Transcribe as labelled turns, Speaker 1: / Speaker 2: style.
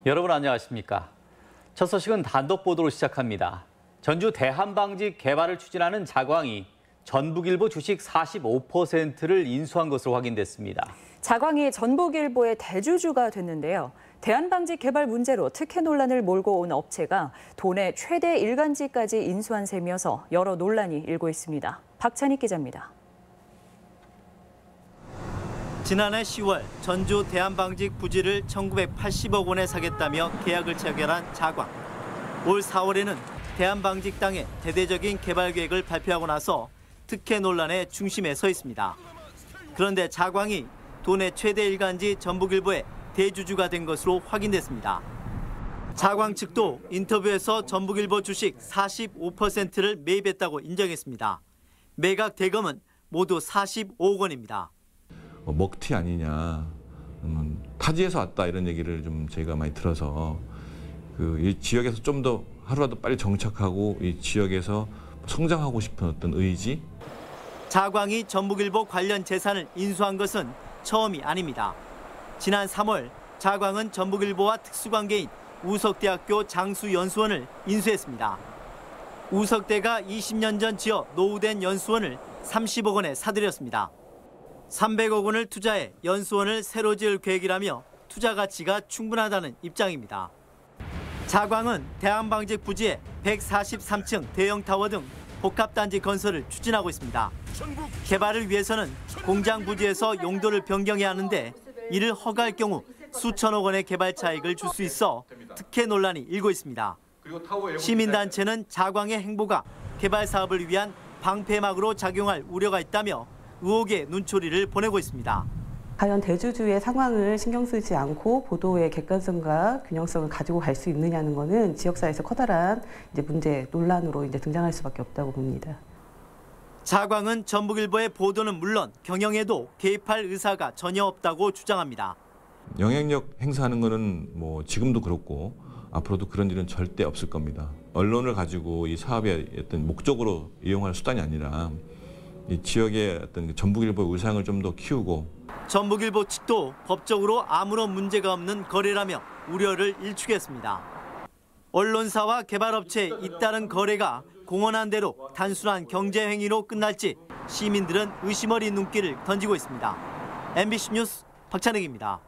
Speaker 1: 여러분 안녕하십니까? 첫 소식은 단독 보도로 시작합니다. 전주 대한방직 개발을 추진하는 자광이 전북일보 주식 45%를 인수한 것으로 확인됐습니다.
Speaker 2: 자광이 전북일보의 대주주가 됐는데요. 대한방직 개발 문제로 특혜 논란을 몰고 온 업체가 도내 최대 일간지까지 인수한 셈이어서 여러 논란이 일고 있습니다. 박찬익 기자입니다.
Speaker 3: 지난해 10월 전주 대한방직 부지를 1980억 원에 사겠다며 계약을 체결한 자광. 올 4월에는 대한방직당의 대대적인 개발 계획을 발표하고 나서 특혜 논란의 중심에 서 있습니다. 그런데 자광이 도내 최대 일간지 전북일보의 대주주가 된 것으로 확인됐습니다. 자광 측도 인터뷰에서 전북일보 주식 45%를 매입했다고 인정했습니다. 매각 대금은 모두 45억 원입니다.
Speaker 4: 먹튀 아니냐, 타지에서 왔다 이런 얘기를 좀 저희가 많이 들어서 이 지역에서 좀 더 하루라도 빨리 정착하고 이 지역에서 성장하고 싶은 어떤 의지.
Speaker 3: 자광이 전북일보 관련 재산을 인수한 것은 처음이 아닙니다. 지난 3월 자광은 전북일보와 특수관계인 우석대학교 장수연수원을 인수했습니다. 우석대가 20년 전 지어 노후된 연수원을 30억 원에 사들였습니다. 300억 원을 투자해 연수원을 새로 지을 계획이라며 투자 가치가 충분하다는 입장입니다. 자광은 대한방직 부지에 143층 대형 타워 등 복합단지 건설을 추진하고 있습니다. 개발을 위해서는 공장 부지에서 용도를 변경해야 하는데 이를 허가할 경우 수천억 원의 개발 차익을 줄 수 있어 특혜 논란이 일고 있습니다. 시민단체는 자광의 행보가 개발 사업을 위한 방패막으로 작용할 우려가 있다며 의혹의 눈초리를 보내고 있습니다.
Speaker 5: 과연 대주주의 상황을 신경 쓰지 않고 보도의 객관성과 균형성을 가지고 갈 수 있느냐는 것은 지역사회에서 커다란 문제, 논란으로 등장할 수밖에 없다고 봅니다.
Speaker 3: 자광은 전북일보의 보도는 물론 경영에도 개입할 의사가 전혀 없다고 주장합니다.
Speaker 4: 영향력 행사하는 거는 지금도 그렇고 앞으로도 그런 일은 절대 없을 겁니다. 언론을 가지고 이 사업의 어떤 목적으로 이용할 수단이 아니라 이 지역의 어떤 전북일보의 위상을 좀 더 키우고.
Speaker 3: 전북일보 측도 법적으로 아무런 문제가 없는 거래라며 우려를 일축했습니다. 언론사와 개발업체의 잇따른 거래가 공언한 대로 단순한 경제 행위로 끝날지 시민들은 의심 어린 눈길을 던지고 있습니다. MBC 뉴스 박찬익입니다.